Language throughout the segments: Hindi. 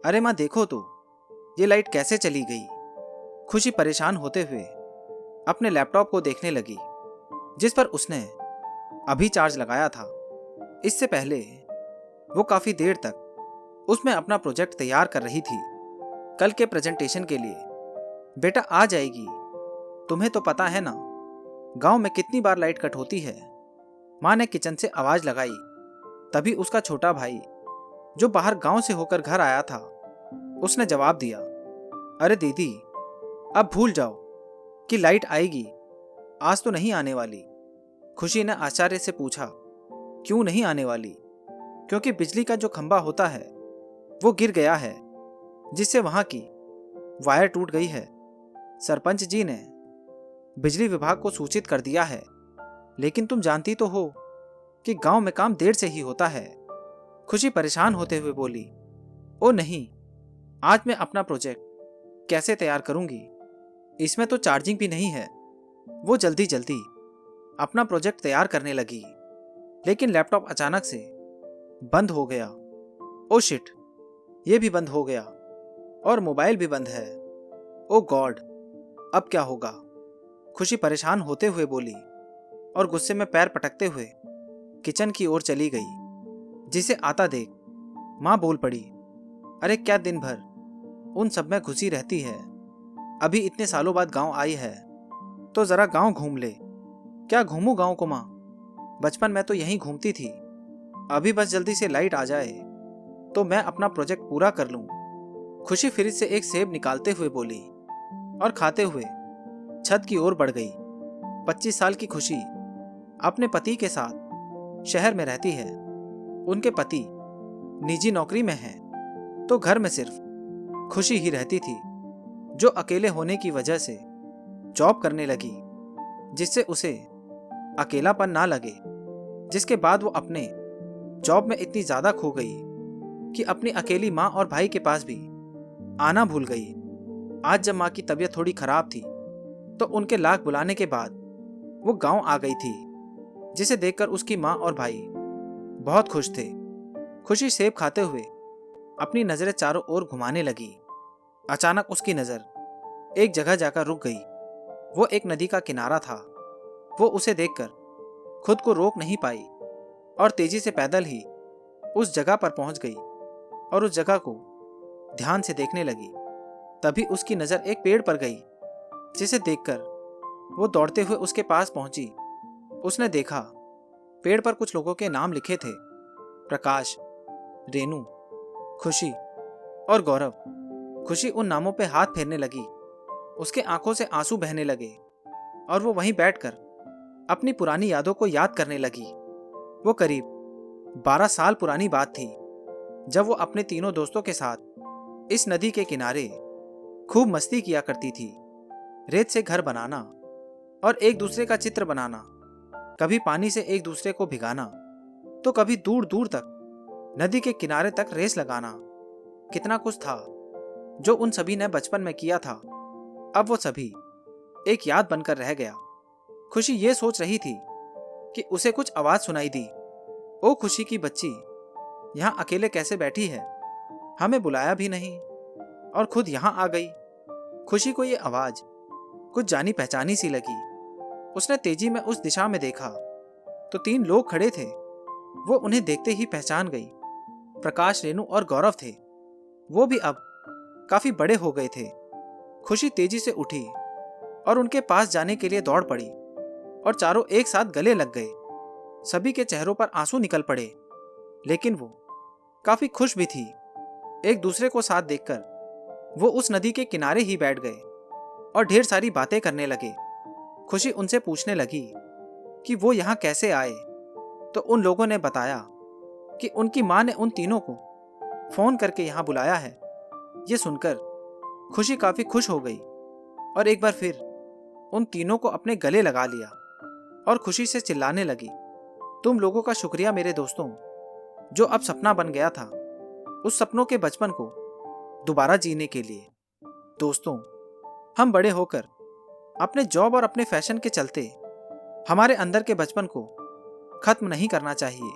अरे माँ देखो तो, ये लाइट कैसे चली गई। खुशी परेशान होते हुए अपने लैपटॉप को देखने लगी, जिस पर उसने अभी चार्ज लगाया था। इससे पहले वो काफी देर तक उसमें अपना प्रोजेक्ट तैयार कर रही थी, कल के प्रेजेंटेशन के लिए। बेटा आ जाएगी, तुम्हें तो पता है ना गांव में कितनी बार लाइट कट होती है। माँ ने किचन से आवाज लगाई। तभी उसका छोटा भाई, जो बाहर गांव से होकर घर आया था, उसने जवाब दिया, अरे दीदी, अब भूल जाओ कि लाइट आएगी, आज तो नहीं आने वाली। खुशी ने आश्चर्य से पूछा, क्यों नहीं आने वाली? क्योंकि बिजली का जो खंभा होता है वो गिर गया है, जिससे वहां की वायर टूट गई है। सरपंच जी ने बिजली विभाग को सूचित कर दिया है, लेकिन तुम जानती तो हो कि गांव में काम देर से ही होता है। खुशी परेशान होते हुए बोली, ओ नहीं, आज मैं अपना प्रोजेक्ट कैसे तैयार करूंगी? इसमें तो चार्जिंग भी नहीं है। वो जल्दी जल्दी अपना प्रोजेक्ट तैयार करने लगी, लेकिन लैपटॉप अचानक से बंद हो गया। ओ शिट, ये भी बंद हो गया और मोबाइल भी बंद है। ओ गॉड, अब क्या होगा? खुशी परेशान होते हुए बोली और गुस्से में पैर पटकते हुए किचन की ओर चली गई। जिसे आता देख माँ बोल पड़ी, अरे क्या दिन भर उन सब में घुसी रहती है? अभी इतने सालों बाद गांव आई है तो जरा गांव घूम ले। क्या घूमूं गांव को माँ? बचपन में तो यहीं घूमती थी। अभी बस जल्दी से लाइट आ जाए तो मैं अपना प्रोजेक्ट पूरा कर लूं। खुशी फ्रिज से एक सेब निकालते हुए बोली और खाते हुए छत की ओर बढ़ गई। 25 साल की खुशी अपने पति के साथ शहर में रहती है। उनके पति निजी नौकरी में हैं, तो घर में सिर्फ खुशी ही रहती थी, जो अकेले होने की वजह से जॉब करने लगी, जिससे उसे अकेलापन ना लगे। जिसके बाद वो अपने जॉब में इतनी ज्यादा खो गई कि अपनी अकेली माँ और भाई के पास भी आना भूल गई। आज जब माँ की तबीयत थोड़ी खराब थी तो उनके लाख बुलाने के बाद वो गांव आ गई थी, जिसे देखकर उसकी माँ और भाई बहुत खुश थे। खुशी सेब खाते हुए अपनी नजरें चारों ओर घुमाने लगी। अचानक उसकी नजर एक जगह जाकर रुक गई। वो एक नदी का किनारा था। वो उसे देखकर खुद को रोक नहीं पाई और तेजी से पैदल ही उस जगह पर पहुंच गई और उस जगह को ध्यान से देखने लगी। तभी उसकी नजर एक पेड़ पर गई, जिसे देखकर वो दौड़ते हुए उसके पास पहुंची। उसने देखा पेड़ पर कुछ लोगों के नाम लिखे थे, प्रकाश, रेनू, खुशी और गौरव। खुशी उन नामों पे हाथ फेरने लगी। उसके आंखों से आंसू बहने लगे और वो वहीं बैठकर अपनी पुरानी यादों को याद करने लगी। वो करीब 12 साल पुरानी बात थी, जब वो अपने तीनों दोस्तों के साथ इस नदी के किनारे खूब मस्ती किया करती थी। रेत से घर बनाना और एक दूसरे का चित्र बनाना, कभी पानी से एक दूसरे को भिगाना, तो कभी दूर दूर तक नदी के किनारे तक रेस लगाना। कितना कुछ था जो उन सभी ने बचपन में किया था। अब वो सभी एक याद बनकर रह गया। खुशी ये सोच रही थी कि उसे कुछ आवाज सुनाई दी। ओ खुशी की बच्ची, यहाँ अकेले कैसे बैठी है? हमें बुलाया भी नहीं और खुद यहाँ आ गई। खुशी को ये आवाज कुछ जानी पहचानी सी लगी। उसने तेजी में उस दिशा में देखा तो 3 लोग खड़े थे। वो उन्हें देखते ही पहचान गई। प्रकाश, रेनू और गौरव थे। वो भी अब काफी बड़े हो गए थे। खुशी तेजी से उठी और उनके पास जाने के लिए दौड़ पड़ी और चारों एक साथ गले लग गए। सभी के चेहरों पर आंसू निकल पड़े, लेकिन वो काफी खुश भी थी। एक दूसरे को साथ देखकर वो उस नदी के किनारे ही बैठ गए और ढेर सारी बातें करने लगे। खुशी उनसे पूछने लगी कि वो यहाँ कैसे आए, तो उन लोगों ने बताया कि उनकी माँ ने उन तीनों को फोन करके यहाँ बुलाया है। ये सुनकर खुशी काफी खुश हो गई और एक बार फिर उन तीनों को अपने गले लगा लिया और खुशी से चिल्लाने लगी, तुम लोगों का शुक्रिया मेरे दोस्तों, जो अब सपना बन गया था, उस सपनों के बचपन को दोबारा जीने के लिए। दोस्तों, हम बड़े होकर अपने जॉब और अपने फैशन के चलते हमारे अंदर के बचपन को खत्म नहीं करना चाहिए,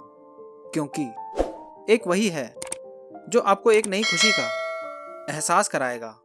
क्योंकि एक वही है जो आपको एक नई खुशी का एहसास कराएगा